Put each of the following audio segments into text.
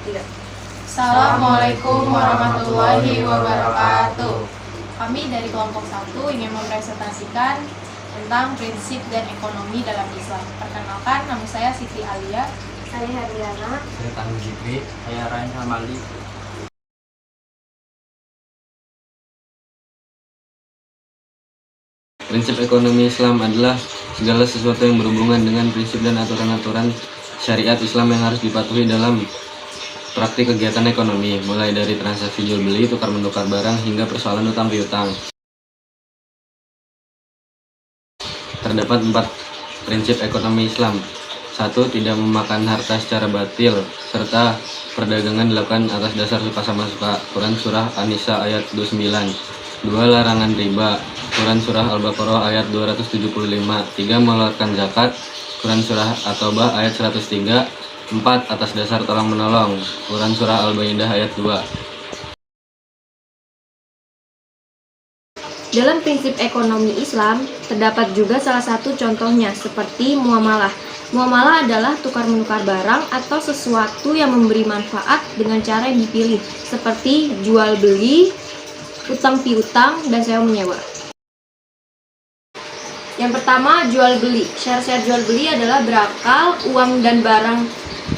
Tidak. Assalamualaikum warahmatullahi wabarakatuh. Kami dari kelompok 1 ingin mempresentasikan tentang prinsip dan ekonomi dalam Islam. Perkenalkan, nama saya Siti Alia. Saya Herdiana. Saya Tangguh Jikri. Saya Ryan Hamali. Prinsip ekonomi Islam adalah segala sesuatu yang berhubungan dengan prinsip dan aturan-aturan syariat Islam yang harus dipatuhi dalam praktik kegiatan ekonomi, mulai dari transaksi jual beli, tukar menukar barang, hingga persoalan utang piutang. Terdapat 4 prinsip ekonomi Islam. 1. Tidak memakan harta secara batil, serta perdagangan dilakukan atas dasar suka sama suka. Quran Surah An-Nisa ayat 29. 2. Larangan riba. Quran Surah Al-Baqarah ayat 275. 3. Mengeluarkan zakat. Quran Surah At-Taubah ayat 103. 4. Atas dasar tolong menolong. Quran Surah Al-Baidah ayat 2. Dalam prinsip ekonomi Islam, terdapat juga salah satu contohnya seperti muamalah. Muamalah adalah tukar-menukar barang atau sesuatu yang memberi manfaat dengan cara yang dipilih, seperti jual beli, utang piutang, dan sewa menyewa. Yang pertama, jual beli. Syarat-syarat jual beli adalah berakal, uang dan barang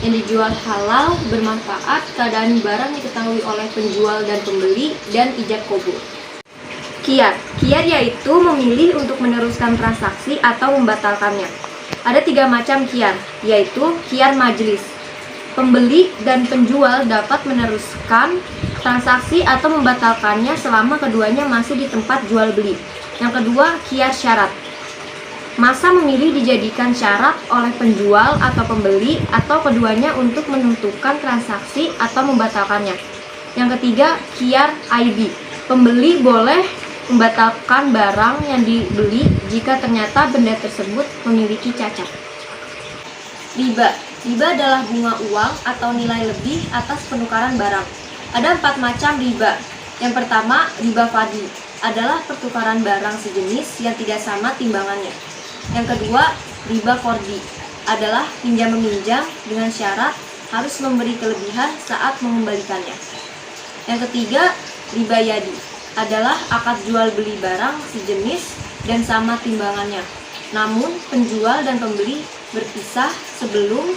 yang dijual halal, bermanfaat, keadaan barang diketahui oleh penjual dan pembeli, dan ijab kabul. Khiyar. Khiyar yaitu memilih untuk meneruskan transaksi atau membatalkannya. Ada 3 macam khiyar, yaitu khiyar majlis. Pembeli dan penjual dapat meneruskan transaksi atau membatalkannya selama keduanya masih di tempat jual beli. Yang kedua, khiyar syarat. Masa memilih dijadikan syarat oleh penjual atau pembeli atau keduanya untuk menentukan transaksi atau membatalkannya. Yang ketiga, khiyar aibi. Pembeli boleh membatalkan barang yang dibeli jika ternyata benda tersebut memiliki cacat. Riba. Riba adalah bunga uang atau nilai lebih atas penukaran barang. Ada 4 macam riba. Yang pertama, riba fadli adalah pertukaran barang sejenis yang tidak sama timbangannya. Yang kedua, riba kordi adalah pinjam-meminjam dengan syarat harus memberi kelebihan saat mengembalikannya. Yang ketiga, riba yadi adalah akad jual beli barang sejenis dan sama timbangannya. Namun, penjual dan pembeli berpisah sebelum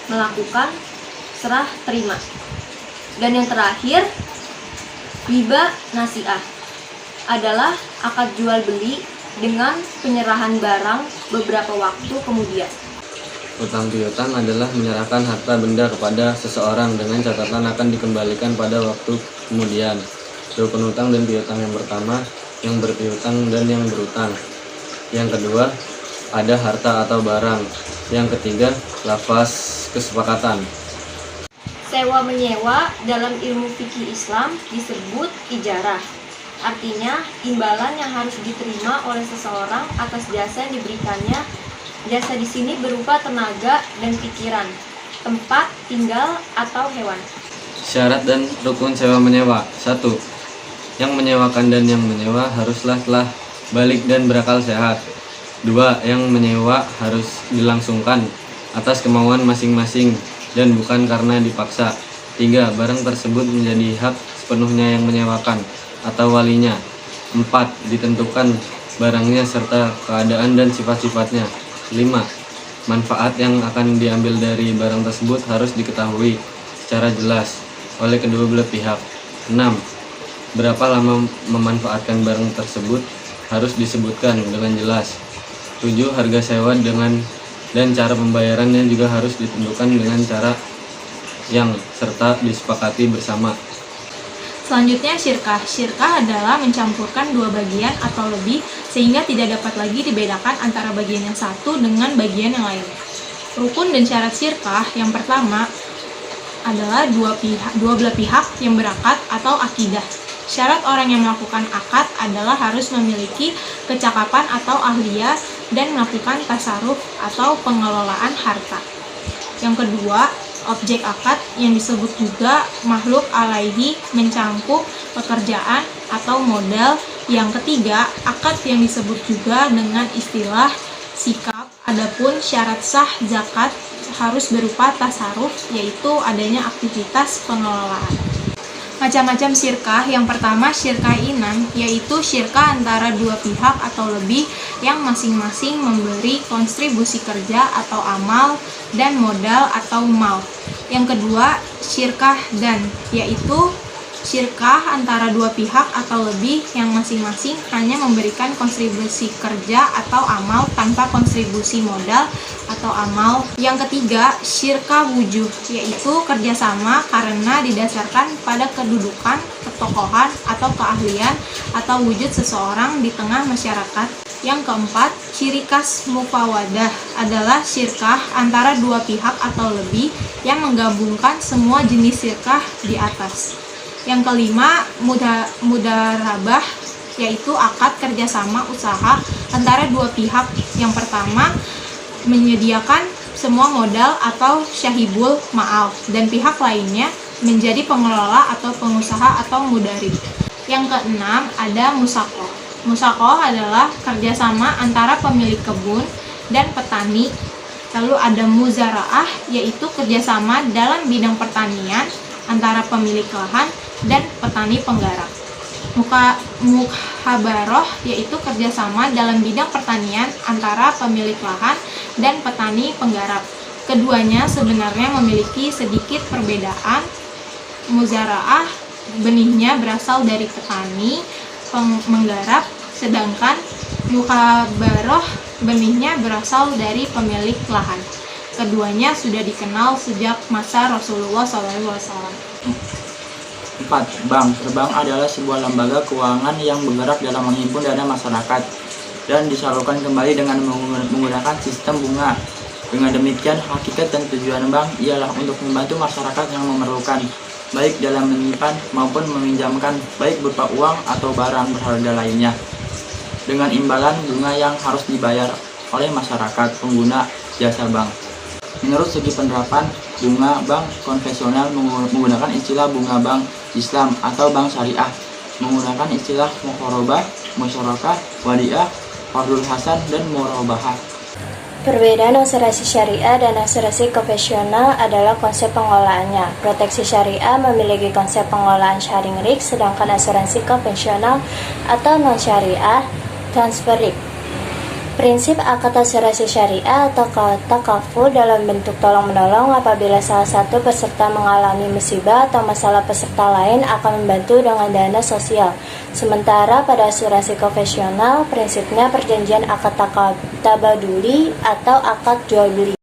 melakukan serah terima. Dan yang terakhir, riba nasi'ah adalah akad jual beli dengan penyerahan barang beberapa waktu kemudian. Utang piutang adalah menyerahkan harta benda kepada seseorang dengan catatan akan dikembalikan pada waktu kemudian. Rukun utang dan piutang yang pertama, yang berpiutang dan yang berutang. Yang kedua, ada harta atau barang. Yang ketiga, lafaz kesepakatan. Sewa menyewa dalam ilmu fikih Islam disebut ijarah. Artinya, imbalan yang harus diterima oleh seseorang atas jasa yang diberikannya. Jasa di sini berupa tenaga dan pikiran, tempat tinggal atau hewan. Syarat dan rukun sewa menyewa. 1. Yang menyewakan dan yang menyewa haruslah telah balik dan berakal sehat. 2. Yang menyewa harus dilangsungkan atas kemauan masing-masing dan bukan karena dipaksa. 3. Barang tersebut menjadi hak sepenuhnya yang menyewakan atau walinya. 4. Ditentukan barangnya serta keadaan dan sifat-sifatnya. 5. Manfaat yang akan diambil dari barang tersebut harus diketahui secara jelas oleh kedua belah pihak. 6. Berapa lama memanfaatkan barang tersebut harus disebutkan dengan jelas. 7. Harga sewa dan cara pembayarannya juga harus ditentukan dengan cara yang serta disepakati bersama. Selanjutnya, syirkah. Syirkah adalah mencampurkan 2 bagian atau lebih sehingga tidak dapat lagi dibedakan antara bagian yang satu dengan bagian yang lainnya. Rukun dan syarat syirkah yang pertama adalah dua belah pihak yang berakad atau akidah. Syarat orang yang melakukan akad adalah harus memiliki kecakapan atau ahliya dan melakukan tasarruf atau pengelolaan harta. Yang kedua, objek akad yang disebut juga makhluk alaihi mencangkup pekerjaan atau modal. Yang ketiga, akad yang disebut juga dengan istilah sikap. Adapun syarat sah zakat harus berupa tasarruf, yaitu adanya aktivitas pengelolaan. Macam-macam syirkah. Yang pertama, syirkah inan, yaitu syirkah antara dua pihak atau lebih yang masing-masing memberi kontribusi kerja atau amal dan modal atau mal. Yang kedua, syirkah dan, yaitu syirkah antara dua pihak atau lebih yang masing-masing hanya memberikan kontribusi kerja atau amal tanpa kontribusi modal atau amal. Yang ketiga, syirkah wujuh, yaitu kerjasama karena didasarkan pada kedudukan, ketokohan, atau keahlian atau wujud seseorang di tengah masyarakat. Yang keempat, syirikas mufawadah adalah syirkah antara dua pihak atau lebih yang menggabungkan semua jenis syirkah di atas. Yang kelima, mudarabah, yaitu akad kerjasama usaha antara dua pihak. Yang pertama, menyediakan semua modal atau syahibul ma'al, dan pihak lainnya menjadi pengelola atau pengusaha atau mudarib. Yang keenam, ada musakoh. Musakoh adalah kerjasama antara pemilik kebun dan petani. Lalu ada muzaraah, yaitu kerjasama dalam bidang pertanian antara pemilik lahan dan petani penggarap. Mukhabaroh, yaitu kerjasama dalam bidang pertanian antara pemilik lahan dan petani penggarap. Keduanya sebenarnya memiliki sedikit perbedaan. Muzaraah benihnya berasal dari petani menggarap, sedangkan mukhabaroh benihnya berasal dari pemilik lahan. Keduanya sudah dikenal sejak masa Rasulullah SAW. 4. Bank. Bank adalah sebuah lembaga keuangan yang bergerak dalam menghimpun dana masyarakat dan disalurkan kembali dengan menggunakan sistem bunga. Dengan demikian, hakikat dan tujuan bank ialah untuk membantu masyarakat yang memerlukan, baik dalam menyimpan maupun meminjamkan, baik berupa uang atau barang berharga lainnya, dengan imbalan bunga yang harus dibayar oleh masyarakat pengguna jasa bank. Menurut segi penerapan, bunga bank konvensional menggunakan istilah bunga bank Islam atau bank syariah, menggunakan istilah mukharabah, musyarakah, wadiah, fardul hasan, dan murabahah. Perbedaan asuransi syariah dan asuransi konvensional adalah konsep pengelolaannya. Proteksi syariah memiliki konsep pengelolaan sharing risk, sedangkan asuransi konvensional atau non-syariah transfer risk. Prinsip akad asuransi syariah atau takaful dalam bentuk tolong-menolong apabila salah satu peserta mengalami musibah atau masalah peserta lain akan membantu dengan dana sosial. Sementara pada asuransi konvensional, prinsipnya perjanjian akad tabaduli atau akad jual beli.